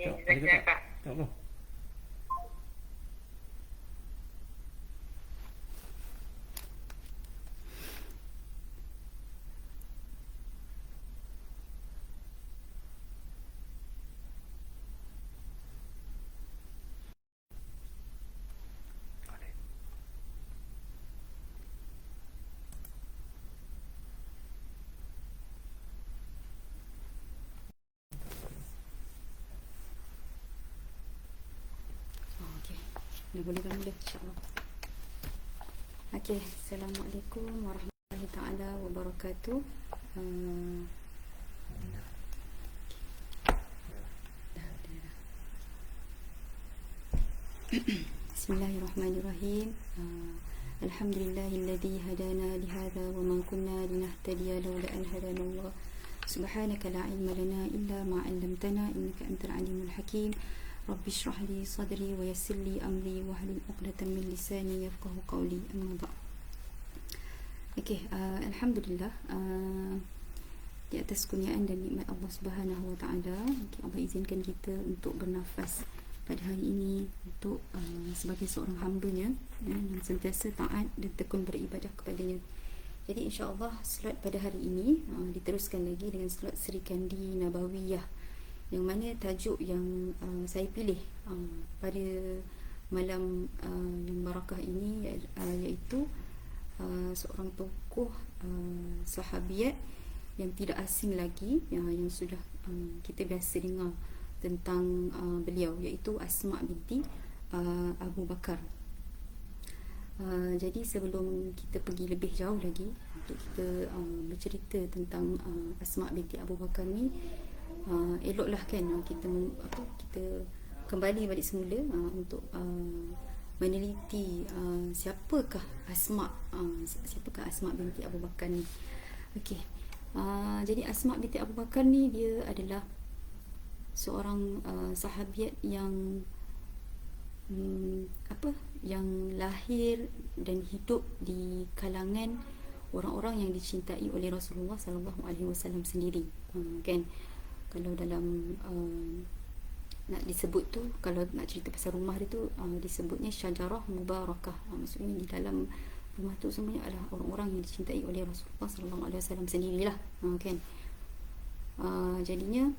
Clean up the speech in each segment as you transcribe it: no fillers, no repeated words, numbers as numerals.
Tengok, Okay, ada ke tak? Kak. Tengok bro. Okey. Dah boleh mula insya-Allah. Okey, Assalamualaikum warahmatullahi taala wabarakatuh. Bismillahirrahmanirrahim. Alhamdulillahilladzi hadana lihadza wa ma kunna linahtadiya laula an hadana Allah. Subhanaka la ilma lana illa ma 'allamtana innaka antal alimul hakim. Rabbi shrah li sadri wa yassir li amri wahlul 'uqdatam min lisani yafqahu qawli. Amma ba'd. Okey, alhamdulillah, di atas kurniaan dan nikmat Allah Subhanahu wa taala, Allah izinkan kita untuk bernafas pada hari ini untuk sebagai seorang hamba-Nya yang sentiasa taat dan tekun beribadah kepada-Nya. Jadi insya-Allah solat pada hari ini diteruskan lagi dengan solat Sri Kandi Nabawiyah, yang mana tajuk yang saya pilih pada malam yang barakah ini iaitu seorang tokoh sahabiat yang tidak asing lagi, yang sudah kita biasa dengar tentang beliau, iaitu Asma binti Abu Bakar. Jadi sebelum kita pergi lebih jauh lagi untuk kita bercerita tentang Asma binti Abu Bakar ni, eloklah kan kita kembali balik semula untuk meneliti siapakah Asma binti Abu Bakar ni. Okey. Jadi Asma binti Abu Bakar ni dia adalah seorang sahabiat yang yang lahir dan hidup di kalangan orang-orang yang dicintai oleh Rasulullah sallallahu alaihi wasallam sendiri. Kan, kalau dalam nak disebut tu, kalau nak cerita pasal rumah dia tu, disebutnya syajarah mubarakah. Maksudnya di dalam rumah tu semuanya adalah orang-orang yang dicintai oleh Rasulullah sallallahu alaihi wasallam sendirilah. Kan, jadinya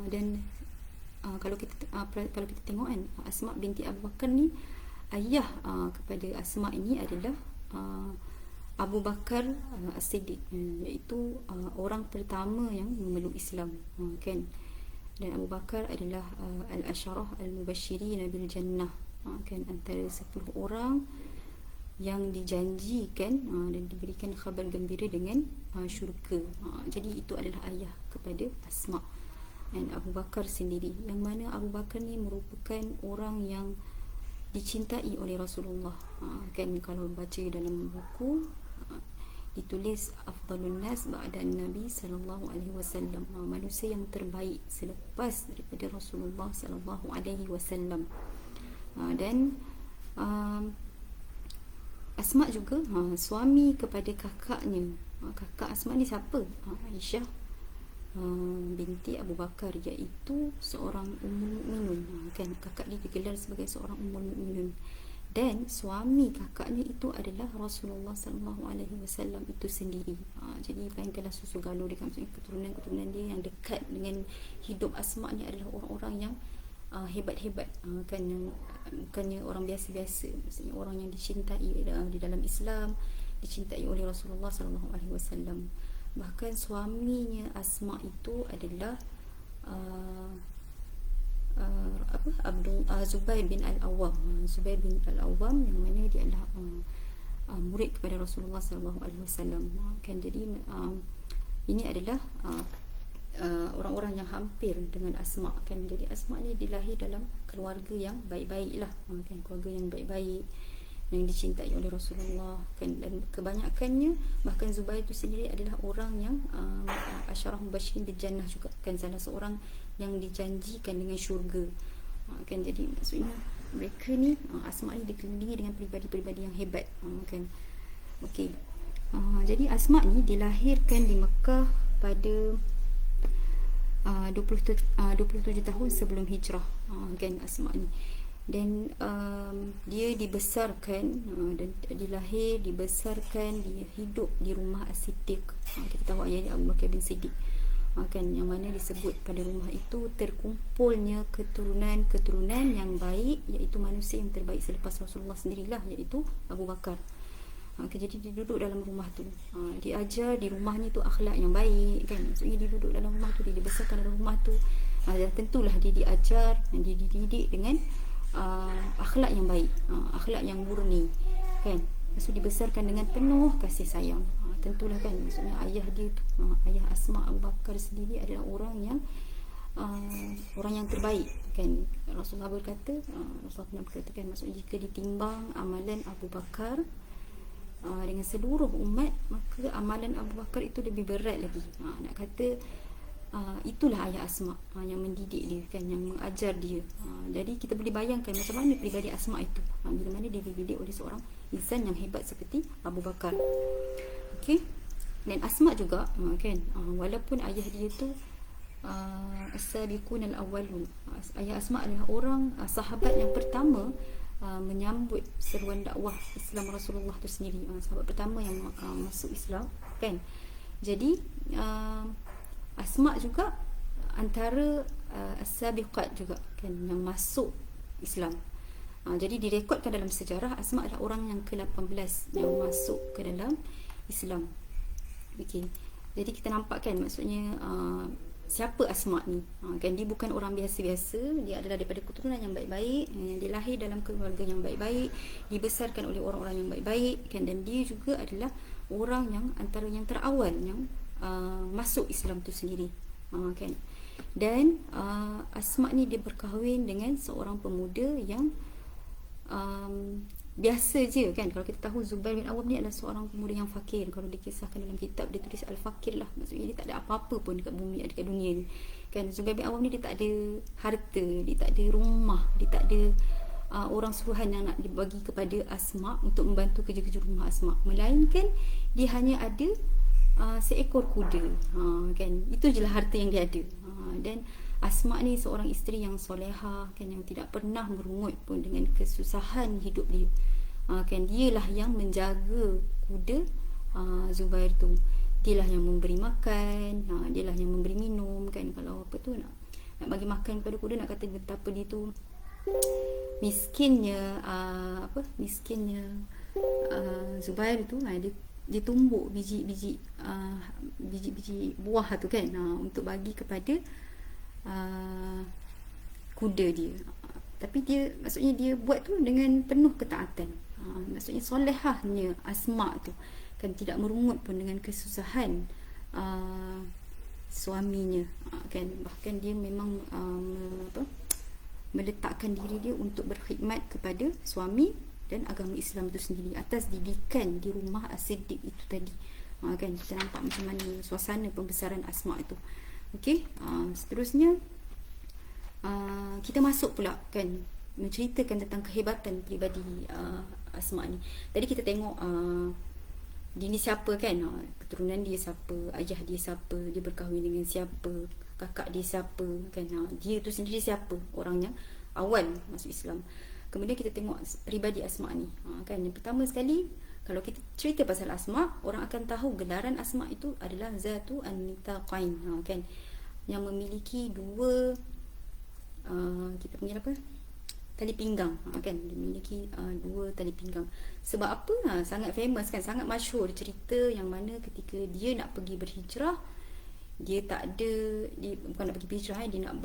dan kalau kita tengok kan, Asma binti Abu Bakar ni, ayah kepada Asma ini adalah Abu Bakar As-Siddiq, iaitu orang pertama yang memeluk Islam. Kan, dan Abu Bakar adalah al-asyarah al-mubasyirin bil jannah, kan, antara 10 orang yang dijanjikan dan diberikan khabar gembira dengan syurga. Jadi itu adalah ayah kepada Asma dan Abu Bakar sendiri, yang mana Abu Bakar ni merupakan orang yang dicintai oleh Rasulullah. Kan, kalau baca dalam buku ditulis afdalun nas ba'da Nabi sallallahu alaihi wasallam, manusia yang terbaik selepas daripada Rasulullah sallallahu alaihi wasallam. Dan Asma juga suami kepada kakaknya. Kakak Asma ni siapa? Aisyah binti Abu Bakar, iaitu seorang Ummul Mukminin. Kan, kakak dia digelar sebagai seorang Ummul Mukminin, dan suami kakaknya itu adalah Rasulullah sallallahu alaihi wasallam itu sendiri. Jadi bayangkanlah susu galur dia, maksudnya keturunan dia yang dekat dengan hidup Asma ni adalah orang-orang yang hebat-hebat, kan, yang bukannya orang biasa-biasa, maksudnya orang yang dicintai di dalam Islam, dicintai oleh Rasulullah sallallahu alaihi wasallam. Bahkan suaminya Asma itu adalah Zubair bin Al-Awwam. Zubair bin Al-Awwam, yang mana dia adalah murid kepada Rasulullah sallallahu alaihi wasallam. Kan, jadi ini adalah orang-orang yang hampir dengan Asma. Kan, jadi Asma ni dilahir dalam keluarga yang baik-baik lah, kan, keluarga yang baik-baik yang dicintai oleh Rasulullah. Kan, dan kebanyakannya, bahkan Zubair itu sendiri adalah orang yang asyarah mubasyirin bil jannah juga, kan, salah seorang yang dijanjikan dengan syurga. Kan, jadi maksudnya mereka ni, Asma ni dikelilingi dengan peribadi-peribadi yang hebat. Kan, okey. Jadi Asma ni dilahirkan di Mekah pada 27 tahun sebelum hijrah, kan Asma ni. Dan dia dibesarkan dan dilahir, dibesarkan, dia hidup di rumah As-Siddiq. Kita tahu ayahnya Abu Bakar bin Siddiq, kan, yang mana disebut pada rumah itu terkumpulnya keturunan yang baik, iaitu manusia yang terbaik selepas Rasulullah sendirilah, iaitu Abu Bakar. Jadi dia duduk dalam rumah tu, dia ajar di rumah ni tu akhlak yang baik, kan. Maksudnya dia duduk dalam rumah tu, dia dibesarkan dalam rumah tu, dan tentulah dia diajar dan dia dididik dengan akhlak yang baik, akhlak yang murni, kan. Maksud dibesarkan dengan penuh kasih sayang. Tentulah, kan, maksudnya ayah dia tu, ayah Asma Abu Bakar sendiri adalah orang yang terbaik, kan. Rasulullah berkata, Rasulullah pernah berkata, kan, maksudnya jika ditimbang amalan Abu Bakar dengan seluruh umat, maka amalan Abu Bakar itu lebih berat lagi. Nak kata itulah ayah Asma yang mendidik dia, kan, yang mengajar dia. Jadi kita boleh bayangkan macam mana pribadi Asma itu, bila mana dia dididik oleh seorang insan yang hebat seperti Abu Bakar. Okey. Dan Asma juga, kan, walaupun ayah dia tu as-sabiqun al-awwalun, ayah Asma adalah orang sahabat yang pertama menyambut seruan dakwah Islam Rasulullah tu sendiri, sahabat pertama yang masuk Islam, kan. Jadi Asma juga antara as-sabiqat juga, kan, yang masuk Islam. Jadi direkodkan dalam sejarah Asma adalah orang yang ke-18 yang masuk ke dalam Islam. Okey. Jadi kita nampak, kan, maksudnya siapa Asma ni, kan, dia bukan orang biasa-biasa, dia adalah daripada keturunan yang baik-baik, yang dilahir dalam keluarga yang baik-baik, dibesarkan oleh orang-orang yang baik-baik, kan, dan dia juga adalah orang yang antara yang terawal yang masuk Islam tu sendiri, kan. Dan Asma ni dia berkahwin dengan seorang pemuda yang biasa je, kan. Kalau kita tahu Zubair bin Awam ni adalah seorang pemuda yang fakir. Kalau dikisahkan dalam kitab, dia tulis Al-Fakir lah, maksudnya dia tak ada apa-apa pun dekat bumi, dekat dunia ni, kan. Zubair bin Awam ni dia tak ada harta, dia tak ada rumah, dia tak ada orang suruhan yang nak dibagi kepada Asma untuk membantu kerja-kerja rumah Asma, melainkan dia hanya ada seekor kuda, kan. Itu je lah harta yang dia ada. Dan Asma ni seorang isteri yang solehah, kan, yang tidak pernah merungut pun dengan kesusahan hidup dia, kan. Dialah yang menjaga kuda Zubair tu, dialah yang memberi makan, dialah yang memberi minum, kan. Kalau apa tu nak bagi makan kepada kuda, nak kata betapa dia tu miskinnya Zubair tu, dia tumbuk biji buah tu, kan, untuk bagi kepada kuda dia. Tapi dia, maksudnya dia buat tu dengan penuh ketaatan. Maksudnya solehahnya Asma tu, kan, tidak merungut pun dengan kesusahan suaminya, kan. Bahkan dia memang meletakkan diri dia untuk berkhidmat kepada suami dan agama Islam itu sendiri atas didikan di rumah As-Siddiq itu tadi, kan. Kita nampak macam mana suasana pembesaran Asma itu. Okey, seterusnya kita masuk pula, kan, menceritakan tentang kehebatan pribadi Asma ni. Tadi kita tengok dia ni siapa, kan, keturunan dia siapa, ayah dia siapa, dia berkahwin dengan siapa, kakak dia siapa, kan, dia tu sendiri siapa, orang yang awal masuk Islam. Kemudian kita tengok pribadi Asma ni, kan. Yang pertama sekali, kalau kita cerita pasal Asma, orang akan tahu gelaran Asma itu adalah Zatu an-Nitaqain, kan, yang memiliki dua kita panggil apa, tali pinggang, kan. Dia memiliki dua tali pinggang. Sebab apa? Sangat famous, kan, sangat masyhur cerita yang mana ketika dia nak pergi berhijrah, dia tak ada, dia bukan nak pergi berhijrah, dia nak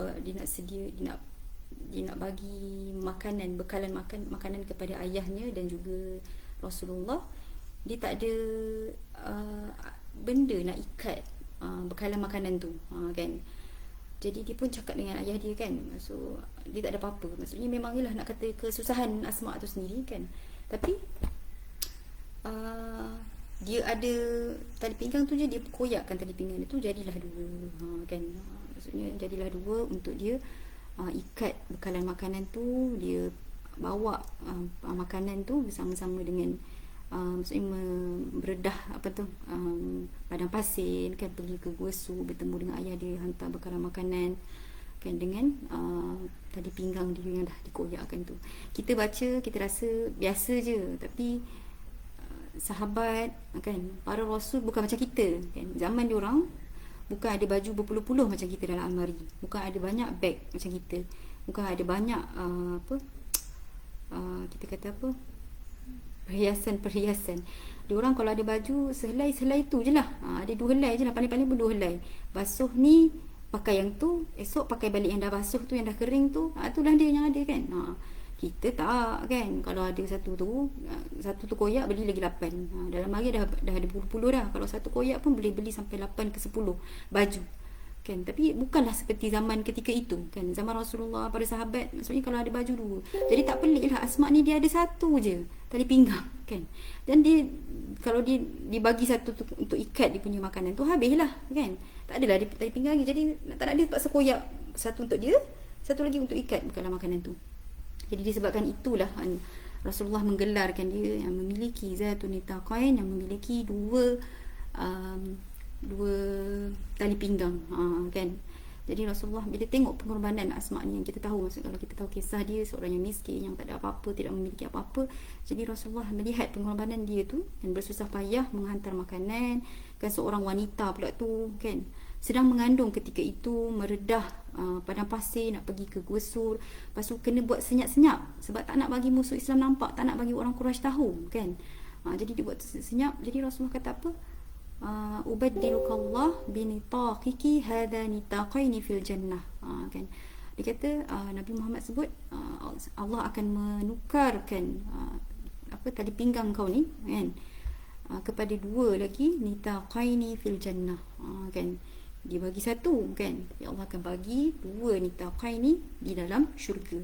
bagi makanan, bekalan makanan kepada ayahnya dan juga Rasulullah. Dia tak ada benda nak ikat bekalan makanan tu, kan. Jadi dia pun cakap dengan ayah dia, kan. So dia tak ada apa-apa. Maksudnya memang ialah nak kata kesusahan Asma tu sendiri, kan. Tapi dia ada tali pinggang tu je, dia koyakkan tali pinggang itu, jadilah dua, kan. Maksudnya jadilah dua untuk dia ikat bekalan makanan tu. Dia bawa makanan tu bersama-sama dengan maksudnya beredah padang pasir kan, pergi ke Gua Su, bertemu dengan ayah dia, hantar bekalan makanan kan, dengan tali pinggang dia yang dah dikoyakkan tu. Kita baca, kita rasa biasa je, tapi sahabat kan, para rasul bukan macam kita kan. Zaman diorang bukan ada baju berpuluh-puluh macam kita dalam almari, bukan ada banyak beg macam kita, bukan ada banyak kita kata apa, perhiasan. Diorang kalau ada baju sehelai tu je lah, ada 2 helai je lah, paling-paling pun 2 helai. Basuh ni pakai yang tu, esok pakai balik yang dah basuh tu, yang dah kering tu, itulah dia yang ada kan. Kita tak kan, kalau ada satu tu koyak, beli lagi 8. Dalam hari dah ada puluh-puluh dah. Kalau satu koyak pun boleh beli sampai 8 ke 10 baju kan. Tapi bukanlah seperti zaman ketika itu kan, zaman Rasulullah, para sahabat, maksudnya kalau ada baju 2. Jadi tak pelik lah Asma ni dia ada satu je tali pinggang kan, dan dia kalau dia dibagi satu tu untuk ikat dia punya makanan tu, habislah kan. Tak adalah dia tali pinggang lagi, jadi tak nak dia terpaksa koyak satu untuk dia, satu lagi untuk ikat bekalan makanan tu. Jadi disebabkan itulah Rasulullah menggelarkan dia yang memiliki zatun nitaqain, yang memiliki dua tali pinggang kan. Jadi Rasulullah bila tengok pengorbanan Asma ni, yang kita tahu, maksud kalau kita tahu kisah dia, seorang yang miskin, yang tak ada apa-apa, tidak memiliki apa-apa. Jadi Rasulullah melihat pengorbanan dia tu, yang bersusah payah menghantar makanan kan, seorang wanita pula tu kan, sedang mengandung ketika itu, meredah padang pasir, nak pergi ke Gua Sur, lepas tu kena buat senyap-senyap sebab tak nak bagi musuh Islam nampak, tak nak bagi orang Quraisy tahu kan. Jadi dia buat senyap. Jadi Rasulullah kata apa, ubaddilukallah binitaqiki hadha nitaqaini fil jannah kan. Dia kata Nabi Muhammad sebut Allah akan menukarkan tali pinggang kau ni kan, kepada 2 lagi nitaqaini fil jannah kan. Dia bagi satu kan, tapi Allah akan bagi 2 nitaqaini di dalam syurga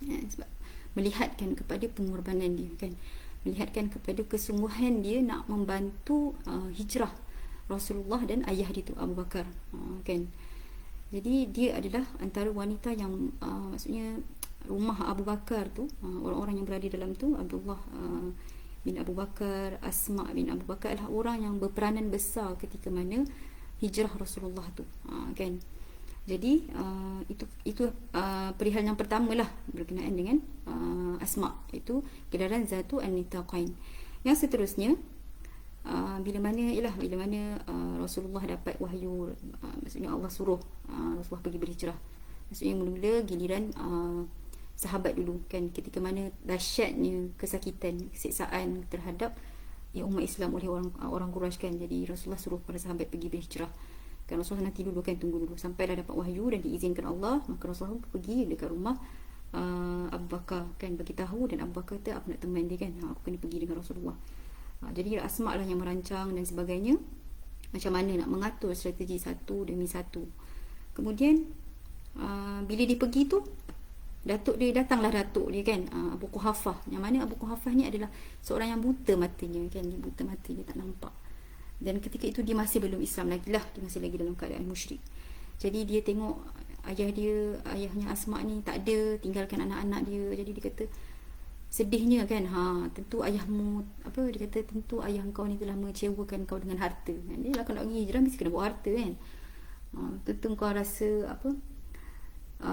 sebab melihatkan kepada pengorbanan dia kan, melihatkan kepada kesungguhan dia nak membantu hijrah Rasulullah dan ayah dia tu Abu Bakar kan. Jadi dia adalah antara wanita yang maksudnya rumah Abu Bakar tu, orang-orang yang berada dalam tu, Abdullah bin Abu Bakar, Asma bin Abu Bakar adalah orang yang berperanan besar ketika mana hijrah Rasulullah tu kan. Jadi itu perihal yang pertama lah berkenaan dengan Asma, itu gelaran Zatu an-Nitaqain. Yang seterusnya bila mana Rasulullah dapat wahyu, maksudnya Allah suruh Rasulullah pergi berhijrah. Maksudnya mula-mula giliran sahabat dulu kan, ketika mana dahsyatnya kesakitan, siksaan terhadap umat Islam oleh orang Quraisy kan. Jadi Rasulullah suruh para sahabat pergi berhijrah kan. Rasulullah nanti dulu kan, tunggu dulu sampailah dapat wahyu dan diizinkan Allah, maka Rasulullah pergi dekat rumah Abu Bakar kan, bagi tahu, dan Abu Bakar kata aku nak teman dia kan, aku kena pergi dengan Rasulullah. Jadi Asma lah yang merancang dan sebagainya, macam mana nak mengatur strategi satu demi satu. Kemudian bila dia pergi tu, datanglah datuk dia kan, Abu Quhafah, yang mana Abu Quhafah ni adalah seorang yang buta matanya kan, dia buta mata, dia tak nampak. Dan ketika itu dia masih belum Islam lagi lah, dia masih lagi dalam keadaan musyrik. Jadi dia tengok ayahnya Asma ni tak ada, tinggalkan anak-anak dia. Jadi dia kata sedihnya kan, tentu ayahmu dia kata tentu ayah kau ni telah mengecewakan kau dengan harta. Dia lah kalau nak pergi hijrah mesti kena bawa harta kan. Tentu kau rasa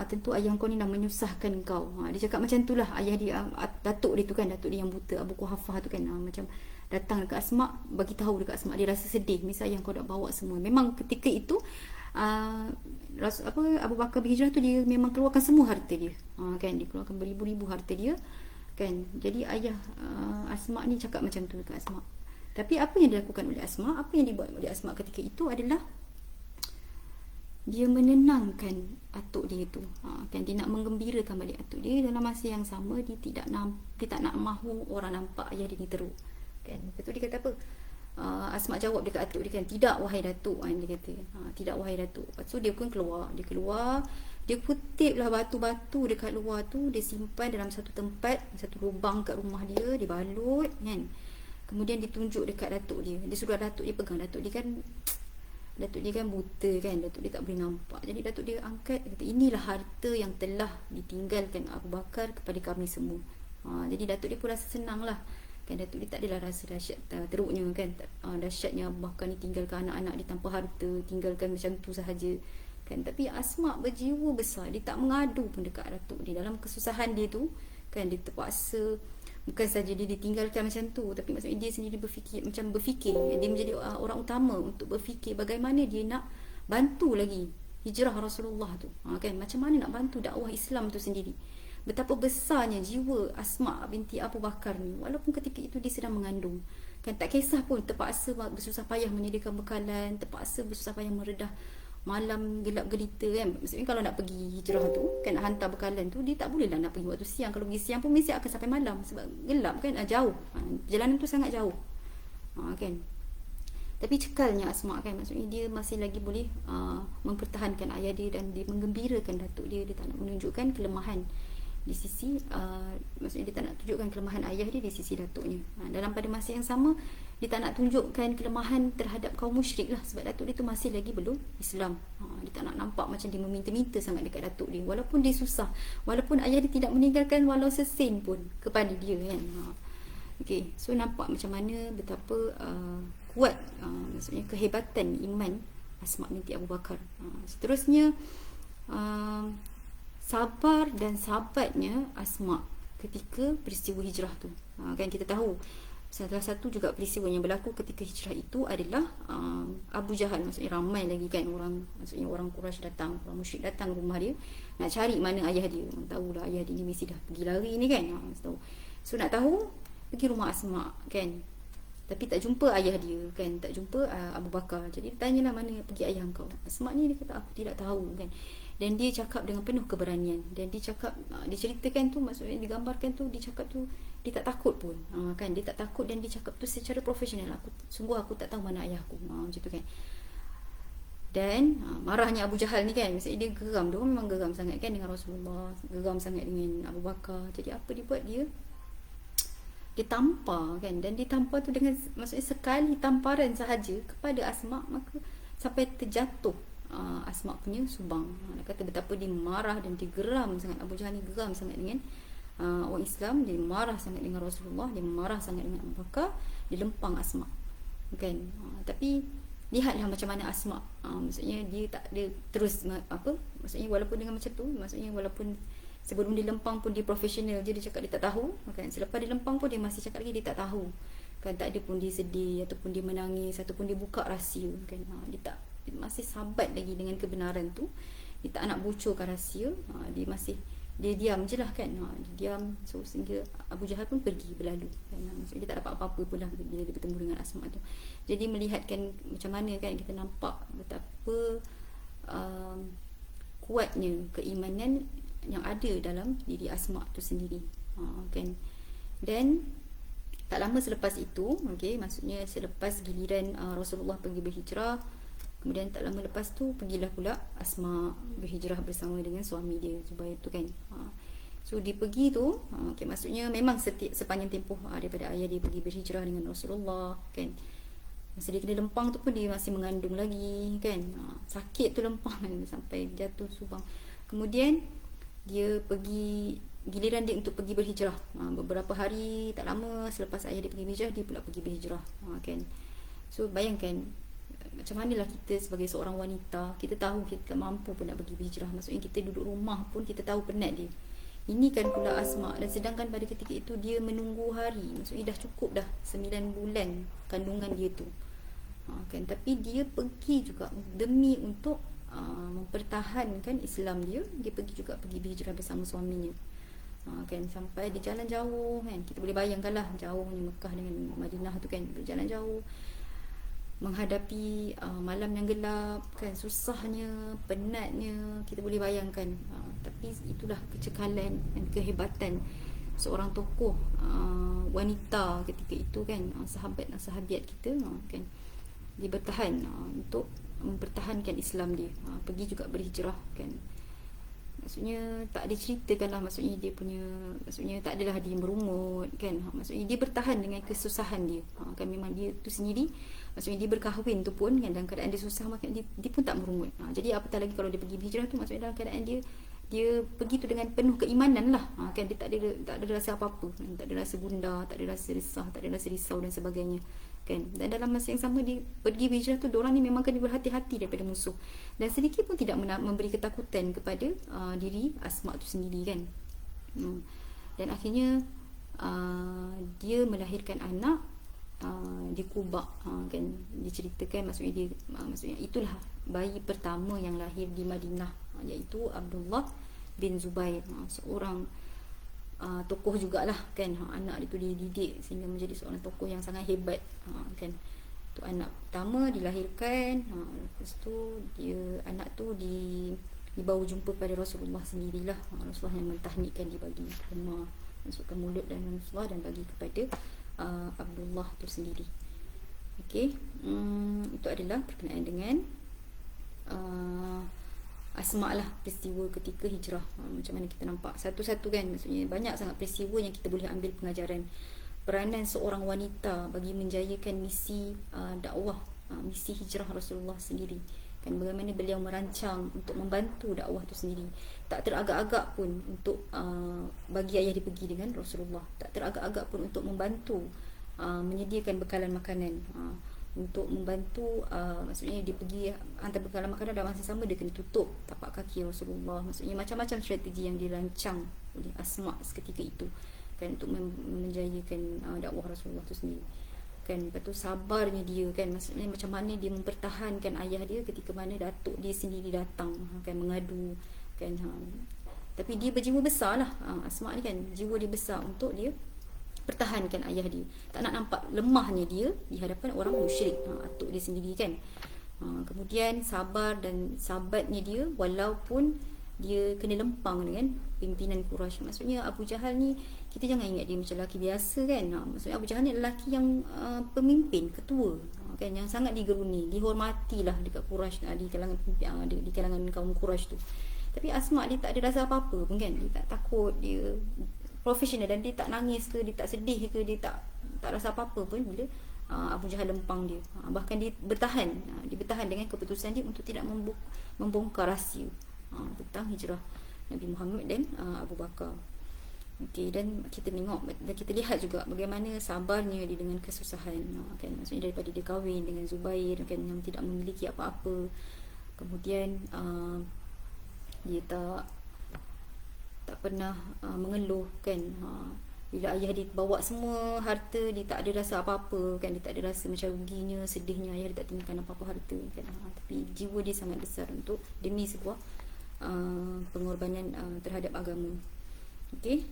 tentu ayah kau ni dah menyusahkan kau. Dia cakap macam tu lah. Ayah dia, datuk dia tu kan, datuk dia yang buta, Abu Quhafah tu kan, macam datang dekat Asma, bagi tahu dekat Asma, dia rasa sedih, misal ayah kau dah bawa semua. Memang ketika itu Abu Bakar berhijrah tu, dia memang keluarkan semua harta dia kan, dia keluarkan beribu-ribu harta dia kan. Jadi ayah Asma ni cakap macam tu dekat Asma. Tapi apa yang dilakukan oleh Asma, apa yang dibuat oleh Asma ketika itu adalah dia menenangkan atuk dia tu kan, dia nak menggembirakan balik atuk dia. Dalam masa yang sama dia tak nak mahu orang nampak ayah dia ni teruk kan. Lepas tu dia kata apa, Asma jawab dekat atuk dia kan, tidak wahai datuk kan, dia kata tidak wahai datuk. Lepas tu dia pun keluar, dia kutip lah batu-batu dekat luar tu, dia simpan dalam satu tempat, satu lubang kat rumah dia, dia balut kan. Kemudian dia tunjuk dekat datuk dia, dia suruh datuk dia pegang. Datuk dia kan buta kan, datuk dia tak boleh nampak. Jadi datuk dia angkat, dia kata inilah harta yang telah ditinggalkan Abu Bakar kepada kami semua. Jadi datuk dia pun rasa senang lah kan. Datuk dia tak adalah rasa dahsyat teruknya kan, dahsyatnya bahkan dia tinggalkan anak-anak dia tanpa harta, tinggalkan macam tu sahaja kan. Tapi Asma berjiwa besar, dia tak mengadu pun dekat Datuk dia dalam kesusahan dia tu kan. Dia terpaksa, bukan saja dia ditinggalkan macam tu, tapi maksudnya dia sendiri berfikir, dia menjadi orang utama untuk berfikir bagaimana dia nak bantu lagi hijrah Rasulullah tu kan. Macam mana nak bantu dakwah Islam tu sendiri. Betapa besarnya jiwa Asma binti Abu Bakar ni, walaupun ketika itu dia sedang mengandung kan. Tak kisah pun, terpaksa bersusah payah menyediakan bekalan, terpaksa bersusah payah meredah malam gelap gelita kan. Maksudnya kalau nak pergi hijrah tu kan, nak hantar bekalan tu, dia tak boleh lah nak pergi waktu siang. Kalau pergi siang pun mesti akan sampai malam sebab gelap kan, jauh, jalanan tu sangat jauh kan. Tapi cekalnya Asma kan, maksudnya dia masih lagi boleh mempertahankan ayah dia dan dia menggembirakan datuk dia. Dia tak nak menunjukkan kelemahan di sisi maksudnya dia tak nak tunjukkan kelemahan ayah dia di sisi datuknya. Dalam pada masa yang sama, dia tak nak tunjukkan kelemahan terhadap kaum musyrik lah, sebab datuk dia tu masih lagi belum Islam. Dia tak nak nampak macam dia meminta-minta sangat dekat datuk dia, walaupun dia susah, walaupun ayah dia tidak meninggalkan walau sesen pun kepada dia kan. Okay, so nampak macam mana betapa kuat maksudnya kehebatan iman Asma binti Abu Bakar. Seterusnya sabar dan sabatnya Asma ketika peristiwa hijrah tu kan. Kita tahu salah satu juga peristiwa yang berlaku ketika hijrah itu adalah Abu Jahal, maksudnya ramai lagi kan orang, maksudnya orang Quraisy datang, orang musyrik datang ke rumah dia nak cari mana ayah dia. Tahulah ayah dia ni mesti dah pergi lari ni kan. So nak tahu, pergi rumah Asma kan, tapi tak jumpa ayah dia kan, tak jumpa Abu Bakar. Jadi dia tanyalah, mana pergi ayah kau? Asma ni dia kata aku tidak tahu kan. Dan dia cakap dengan penuh keberanian, dan dia cakap, dia ceritakan tu, maksudnya digambarkan tu, dia cakap tu dia tak takut pun kan. Dia tak takut dan dia cakap tu secara profesional. Aku tak tahu mana ayahku macam tu kan. Dan marahnya Abu Jahal ni kan, maksudnya dia geram, dia memang geram sangat kan dengan Rasulullah, geram sangat dengan Abu Bakar. Jadi apa dia buat, dia tampar kan. Dan dia tampar tu dengan, maksudnya sekali tamparan sahaja kepada Asma, maka sampai terjatuh Asma punya subang. Nak kata betapa dia marah dan dia geram sangat. Abu Jahal ni geram sangat dengan orang Islam, dia marah sangat dengan Rasulullah, dia marah sangat dengan Abu Bakar, dia lempang Asma kan. Tapi lihatlah macam mana Asma, maksudnya dia tak ada terus maksudnya walaupun dengan macam tu, maksudnya walaupun sebelum dia lempang pun dia profesional je, dia cakap dia tak tahu kan. Selepas dia lempang pun dia masih cakap lagi dia tak tahu kan. Tak ada pun dia sedih ataupun dia menangis ataupun dia buka rahsia kan. Dia masih sabat lagi dengan kebenaran tu. Dia tak nak bocorkan rahsia. Dia diam je lah kan. Dia diam. So sehingga Abu Jahal pun pergi berlalu kan. Maksudnya dia tak dapat apa-apa pun lah bila dia bertemu dengan Asma tu. Jadi melihatkan macam mana kan, kita nampak betapa kuatnya keimanan yang ada dalam diri Asma tu sendiri kan. Dan tak lama selepas itu, maksudnya selepas giliran Rasulullah pergi berhijrah, kemudian tak lama lepas tu pergilah pula Asma berhijrah bersama dengan suami dia Zubair tu kan. So dia pergi tu, maksudnya memang sepanjang tempoh daripada ayah dia pergi berhijrah dengan Rasulullah kan, masa dia kena lempang tu pun dia masih mengandung lagi kan. Sakit tu lempang kan, sampai jatuh subang. Kemudian dia pergi, giliran dia untuk pergi berhijrah. Beberapa hari tak lama selepas ayah dia pergi berhijrah, dia pula pergi berhijrah kan. So bayangkan macam manalah kita sebagai seorang wanita, kita tahu kita tak mampu pun nak pergi berhijrah. Maksudnya kita duduk rumah pun kita tahu penat dia. Ini kan pula Asma, dan sedangkan pada ketika itu dia menunggu hari, maksudnya dah cukup dah 9 bulan kandungan dia tu kan. Tapi dia pergi juga demi untuk mempertahankan Islam dia. Dia pergi berhijrah bersama suaminya kan, sampai di jalan jauh kan. Kita boleh bayangkanlah jauhnya Mekah dengan Madinah tu kan, berjalan jauh, menghadapi malam yang gelap kan, susahnya, penatnya, kita boleh bayangkan. Tapi itulah kecekalan dan kehebatan seorang tokoh wanita ketika itu kan, sahabat dan sahabiat kita kan. Dia bertahan untuk mempertahankan Islam dia, pergi juga berhijrah kan. Maksudnya tak diceritakan lah, maksudnya dia punya, maksudnya tak adalah dia merungut kan. Maksudnya dia bertahan dengan kesusahan dia kan. Memang dia tu sendiri, maksudnya dia berkahwin tu pun kan, dalam keadaan dia susah, makanya dia pun tak merungut. Jadi apatah lagi kalau dia pergi berhijrah tu, maksudnya dalam keadaan dia dia pergi tu dengan penuh keimanan lah, kan, dia tak ada rasa apa-apa, tak ada rasa gundah, tak ada rasa resah, tak ada rasa risau dan sebagainya, kan. Dan dalam masa yang sama dia pergi hijrah tu, diorang ni memang kena berhati-hati daripada musuh, dan sedikit pun tidak memberi ketakutan kepada diri Asma tu sendiri, kan. Dan akhirnya dia melahirkan anak di Quba, kan, diceritakan, maksudnya itulah bayi pertama yang lahir di Madinah, iaitu Abdullah bin Zubair, seorang tokoh jugalah, kan. Anak itu dididik sehingga menjadi seorang tokoh yang sangat hebat, kan. Tu anak pertama dilahirkan, lepas tu anak tu dibawa jumpa pada Rasulullah sendirilah. Rasulullah yang mentahnikkan, dia bagi rumah, masukkan mulut dan Rasulullah, dan bagi kepada Abdullah tu sendiri. Okey, itu adalah berkenaan dengan Asma lah, peristiwa ketika hijrah. Macam mana kita nampak satu-satu, kan, maksudnya banyak sangat peristiwa yang kita boleh ambil pengajaran peranan seorang wanita bagi menjayakan misi dakwah, misi hijrah Rasulullah sendiri, kan. Bagaimana beliau merancang untuk membantu dakwah tu sendiri, tak teragak-agak pun untuk bagi ayah dia pergi dengan Rasulullah, tak teragak-agak pun untuk membantu menyediakan bekalan makanan, untuk membantu, maksudnya dia pergi hantar bekalan makanan, dalam masa sama dia kena tutup tapak kaki Rasulullah. Maksudnya macam-macam strategi yang dirancang oleh Asma seketika itu, kan, untuk menjayakan dakwah Rasulullah tu sendiri, kan. Lepas tu sabarnya dia, kan, maksudnya macam mana dia mempertahankan ayah dia ketika mana datuk dia sendiri datang, kan, mengadu, kan. Tapi dia berjiwa besar lah, Asma ni, kan, jiwa dia besar untuk dia pertahankan ayah dia, tak nak nampak lemahnya dia di hadapan orang musyrik, atuk dia sendiri, kan. Kemudian sabar dan sabatnya dia walaupun dia kena lempang dengan pimpinan Quraisy. Maksudnya Abu Jahal ni, kita jangan ingat dia macam lelaki biasa, kan. Maksudnya Abu Jahal ni lelaki yang pemimpin, ketua, kan, yang sangat digeruni, dihormatilah dekat Quraisy, di kalangan kaum Quraisy tu. Tapi Asma dia tak ada rasa apa-apa pun, kan. Dia tak takut, dia profesional, dan dia tak nangis ke, dia tak sedih ke, dia tak rasa apa-apa pun bila Abu Jahal lempang dia. Bahkan dia bertahan, dengan keputusan dia untuk tidak membongkar rahsia tentang hijrah Nabi Muhammad dan Abu Bakar. Okey, dan kita tengok dan kita lihat juga bagaimana sabarnya dia dengan kesusahan, kan. Maksudnya daripada dia kahwin dengan Zubair, kan, yang tidak memiliki apa-apa, kemudian dia tak pernah mengeluh, kan. Bila ayah dia bawa semua harta, dia tak ada rasa apa-apa, kan. Dia tak ada rasa macam ruginya, sedihnya ayah dia tak tinggalkan apa-apa harta, kan. Tapi jiwa dia sangat besar untuk demi sebuah pengorbanan terhadap agama. Okey,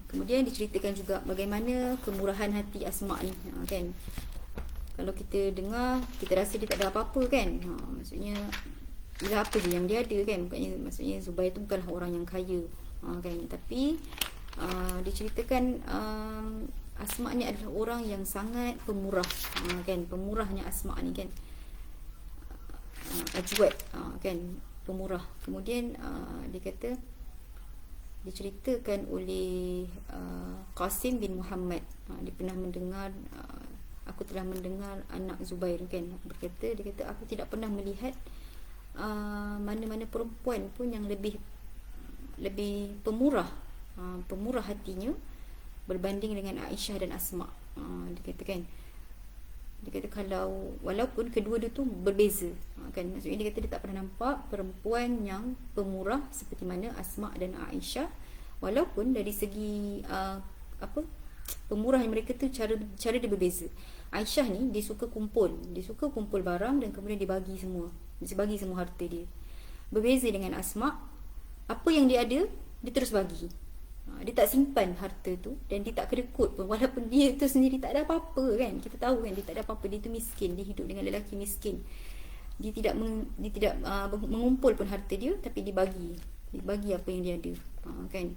kemudian diceritakan juga bagaimana kemurahan hati Asma ni, kan. Kalau kita dengar, kita rasa dia tak ada apa-apa, kan. Maksudnya bila apa je yang dia ada, kan. Maksudnya Zubair tu bukanlah orang yang kaya, kan. Tapi diceritakan Asma ni adalah orang yang sangat pemurah, kan. Pemurahnya Asma ni, kan, ajwad, kan, pemurah. Kemudian diceritakan oleh Qasim bin Muhammad, dia pernah mendengar, aku telah mendengar anak Zubair, kan, dia kata aku tidak pernah melihat mana-mana perempuan pun yang lebih pemurah hatinya berbanding dengan Aisyah dan Asma. Dia kata kalau walaupun kedua dia tu berbeza, kan, maksudnya dia kata dia tak pernah nampak perempuan yang pemurah seperti mana Asma dan Aisyah, walaupun dari segi pemurahan mereka tu cara dia berbeza. Aisyah ni dia suka kumpul barang dan kemudian dia bagi semua harta dia. Berbeza dengan Asma, apa yang dia ada dia terus bagi. Dia tak simpan harta tu dan dia tak kedekut pun, walaupun dia tu sendiri tak ada apa-apa, kan. Kita tahu, kan, dia tak ada apa-apa, dia tu miskin, dia hidup dengan lelaki miskin. Dia tidak mengumpul pun harta dia, tapi dia bagi apa yang dia ada, kan.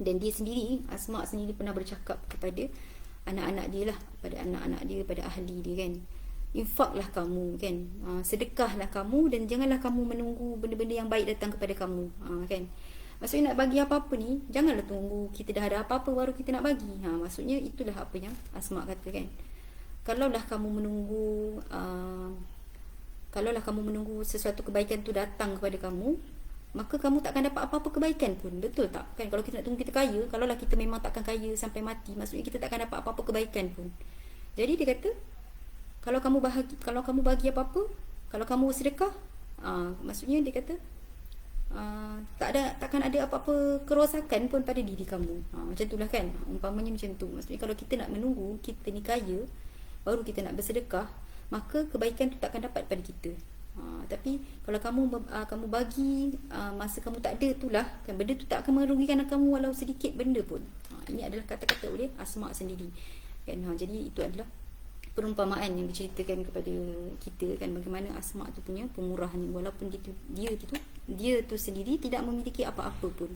Dan dia sendiri, Asma sendiri pernah bercakap kepada anak-anak dia lah, pada ahli dia, kan. Infaklah kamu, kan, sedekahlah kamu dan janganlah kamu menunggu benda-benda yang baik datang kepada kamu, kan. Maksudnya nak bagi apa-apa ni, janganlah tunggu kita dah ada apa-apa baru kita nak bagi. Maksudnya itulah apa yang Asma kata, kan. Kalaulah kamu menunggu sesuatu kebaikan tu datang kepada kamu, maka kamu takkan dapat apa-apa kebaikan pun. Betul tak? Kan kalau kita nak tunggu kita kaya, kalaulah kita memang takkan kaya sampai mati, maksudnya kita takkan dapat apa-apa kebaikan pun. Jadi dia kata, kalau kamu bagi apa-apa, kalau kamu sedekah, maksudnya dia kata takkan ada apa-apa kerosakan pun pada diri kamu. Macam itulah kan, umpamanya macam tu. Maksudnya kalau kita nak menunggu kita ni kaya baru kita nak bersedekah, maka kebaikan tu takkan dapat pada kita. Tapi kalau kamu bagi masa kamu tak ada itulah kan, benda tu tak akan merugikan kamu walau sedikit benda pun. Ini adalah kata-kata oleh Asma sendiri kan. Jadi itu adalah perumpamaan yang diceritakan kepada kita kan, bagaimana Asma tu punya pemurah ni, walaupun dia tu sendiri tidak memiliki apa-apa pun.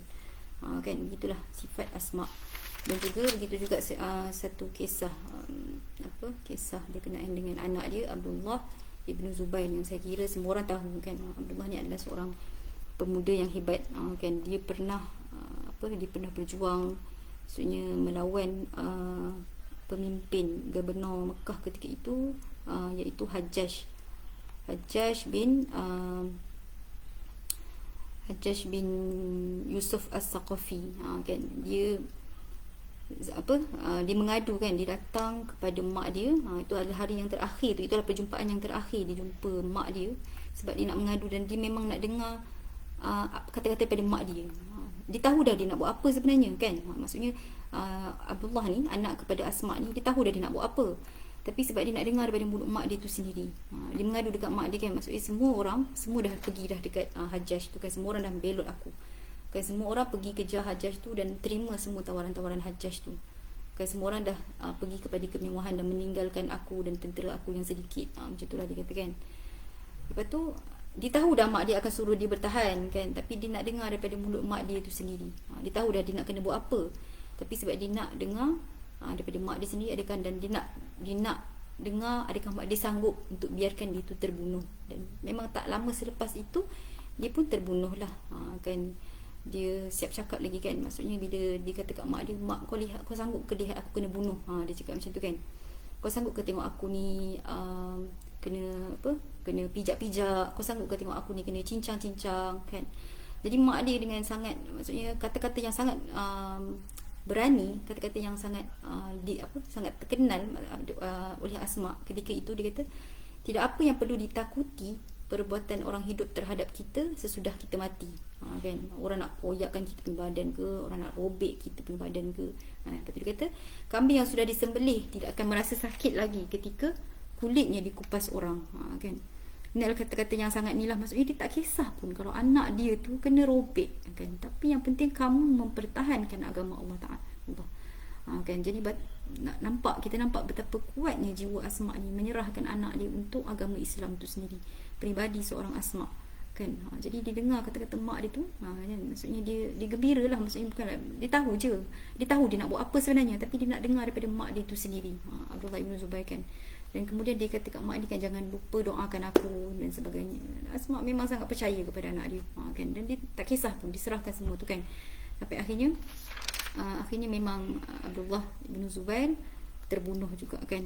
Kan begitulah sifat Asma. Dan juga begitu juga satu kisah kisah berkenaan dengan anak dia Abdullah Ibnu Zubair, yang saya kira semua orang tahu kan. Abdullah ni adalah seorang pemuda yang hebat kan. Dia pernah berjuang, maksudnya melawan pemimpin gubernur Mekah ketika itu, iaitu Hajjaj bin Yusuf As-Saqafi kan. Dia mengadu kan, dia datang kepada mak dia. Itu adalah hari yang terakhir tu, itulah perjumpaan yang terakhir dia jumpa mak dia, sebab dia nak mengadu dan dia memang nak dengar kata-kata daripada mak dia. Dia tahu dah dia nak buat apa sebenarnya kan. Maksudnya Abdullah ni, anak kepada Asma ni, dia tahu dah dia nak buat apa, tapi sebab dia nak dengar daripada mulut mak dia tu sendiri, dia mengadu dekat mak dia kan. Maksudnya semua dah pergi dah dekat Hajjaj tu kan, semua orang dah belot aku kan, semua orang pergi kejar Hajjaj tu dan terima semua tawaran-tawaran Hajjaj tu kan. Semua orang dah pergi kepada kemewahan dan meninggalkan aku dan tentera aku yang sedikit. Macam itulah dia kata kan. Lepas tu dia tahu dah mak dia akan suruh dia bertahan kan, tapi dia nak dengar daripada mulut mak dia tu sendiri. Dia tahu dah dia nak kena buat apa, tapi sebab dia nak dengar daripada mak dia sendiri, adakah, dan dia nak dengar adakah mak dia sanggup untuk biarkan dia tu terbunuh. Dan memang tak lama selepas itu dia pun terbunuh lah kan. Dia siap cakap lagi kan, maksudnya bila dia kata kat mak dia, mak kau sanggup ke lihat aku kena bunuh, dia cakap macam tu kan. Kau sanggup ke tengok aku ni kena pijak-pijak, kau sanggup ke tengok aku ni kena cincang-cincang kan. Jadi mak dia dengan sangat, maksudnya kata-kata yang sangat berani, kata-kata yang sangat sangat terkenal oleh Asma ketika itu. Dia kata tidak apa yang perlu ditakuti perbuatan orang hidup terhadap kita sesudah kita mati kan. Orang nak koyakkan kita punya badan ke, orang nak robek kita punya badan ke. Lepas tu dia kata kambing yang sudah disembelih tidak akan merasa sakit lagi ketika kulitnya dikupas orang kan. Ini adalah kata-kata yang sangat ni lah, maksudnya dia tak kisah pun kalau anak dia tu kena robek kan, tapi yang penting kamu mempertahankan agama Allah Ta'ala kan. Jadi kita nampak betapa kuatnya jiwa Asma ni menyerahkan anak dia untuk agama Islam tu sendiri, peribadi seorang Asma kan. Jadi dia dengar kata-kata mak dia tu kan, maksudnya dia gembira lah, maksudnya bukan dia tahu je, dia tahu dia nak buat apa sebenarnya, tapi dia nak dengar daripada mak dia tu sendiri, Abdullah Ibn Zubair kan. Dan kemudian dia kata kat mak dia kan, jangan lupa doakan aku dan sebagainya. Asma memang sangat percaya kepada anak dia kan, dan dia tak kisah pun, diserahkan semua tu kan. Sampai akhirnya memang Abdullah Ibn Zubair terbunuh juga kan,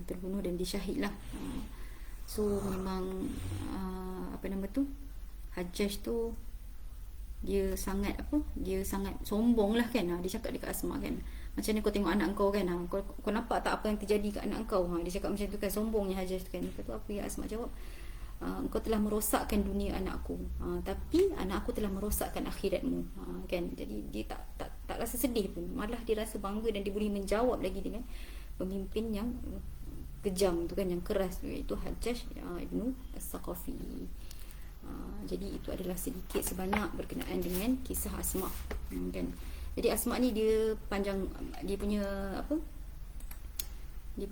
terbunuh dan disyahid lah. So memang Hajjaj tu dia sangat sombong lah kan. Dia cakap dekat Asma kan, macam ni kau tengok anak kau kan, kau nampak tak apa yang terjadi kat anak kau. Dia cakap macam tu kan, sombongnya Hajjaj tu kan. Kata tu apa ya? Asma jawab, engkau telah merosakkan dunia anakku, tapi anak aku telah merosakkan akhiratmu kan. Jadi dia tak rasa sedih pun, malah dia rasa bangga dan dia boleh menjawab lagi dengan pemimpin yang kejam tu kan, yang keras, iaitu Hajjaj Ibnu As-Saqafi. Jadi itu adalah sedikit sebanyak berkenaan dengan kisah Asma kan. Jadi Asma ni dia panjang, dia punya dia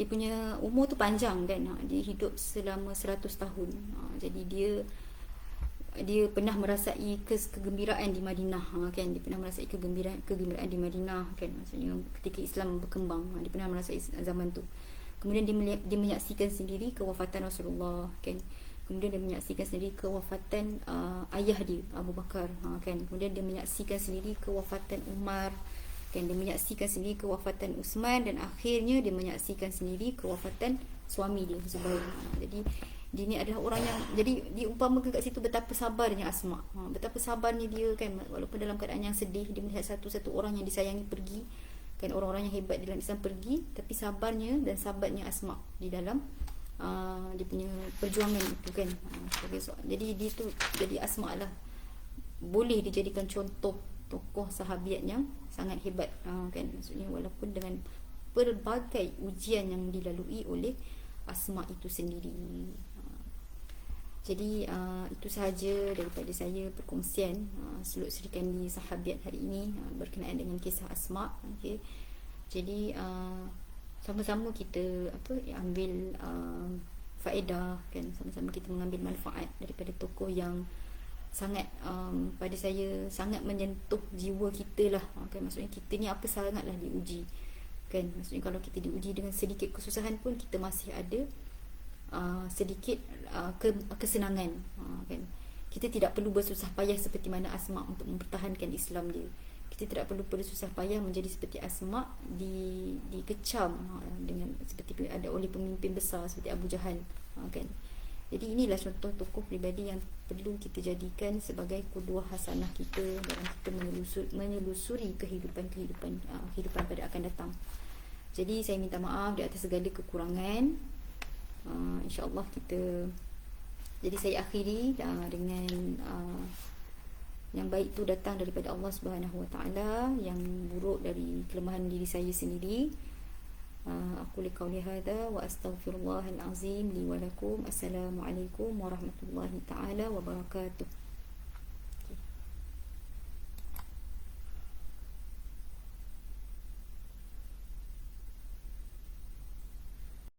punya umur tu panjang kan. Dia hidup selama 100 tahun. Jadi dia pernah merasai kegembiraan di Madinah kan. Dia pernah merasai kegembiraan di Madinah kan, maksudnya ketika Islam berkembang. Dia pernah merasai zaman tu. Kemudian dia menyaksikan sendiri kewafatan Rasulullah kan. Kemudian dia menyaksikan sendiri kewafatan ayah dia Abu Bakar kan. Kemudian dia menyaksikan sendiri kewafatan Umar Kan dia menyaksikan sendiri kewafatan Uthman dan akhirnya dia menyaksikan sendiri kewafatan suami dia Zubair. Jadi dia ni adalah orang yang, jadi diumpamakan kat situ betapa sabarnya Asma. Betapa sabarnya dia kan, walaupun dalam keadaan yang sedih dia melihat satu-satu orang yang disayangi pergi, kan orang-orang yang hebat dalam Islam pergi, tapi sabarnya dan sabatnya Asma di dalam dia punya perjuangan itu kan. Jadi dia tu, jadi Asma lah boleh dijadikan contoh tokoh sahabiat yang sangat hebat kan. Maksudnya walaupun dengan pelbagai ujian yang dilalui oleh Asma itu sendiri. Jadi itu sahaja daripada saya perkongsian Seluk Serikandi di Sahabiat hari ini berkenaan dengan kisah Asma. Okay. Jadi sama-sama kita ambil faedah kan, sama-sama kita mengambil manfaat daripada tokoh yang sangat pada saya sangat menyentuh jiwa kita lah kan. Maksudnya kita ni apa sangatlah diuji kan. Maksudnya kalau kita diuji dengan sedikit kesusahan pun kita masih ada sedikit kesenangan kan. Kita tidak perlu bersusah payah seperti mana Asma untuk mempertahankan Islam dia. Kita tidak perlu bersusah payah menjadi seperti Asma dikecam dengan seperti ada oleh pemimpin besar seperti Abu Jahal kan. Jadi inilah contoh tokoh pribadi yang perlu kita jadikan sebagai qudwah hasanah kita dalam kita menelusuri kehidupan pada akan datang. Jadi saya minta maaf di atas segala kekurangan. InsyaAllah kita, jadi saya akhiri dengan yang baik itu datang daripada Allah Subhanahu Wa Taala, yang buruk dari kelemahan diri saya sendiri. Aku liqauli hadza wa astaghfirullahal azim li wa lakum. Assalamualaikum warahmatullahi taala wabarakatuh.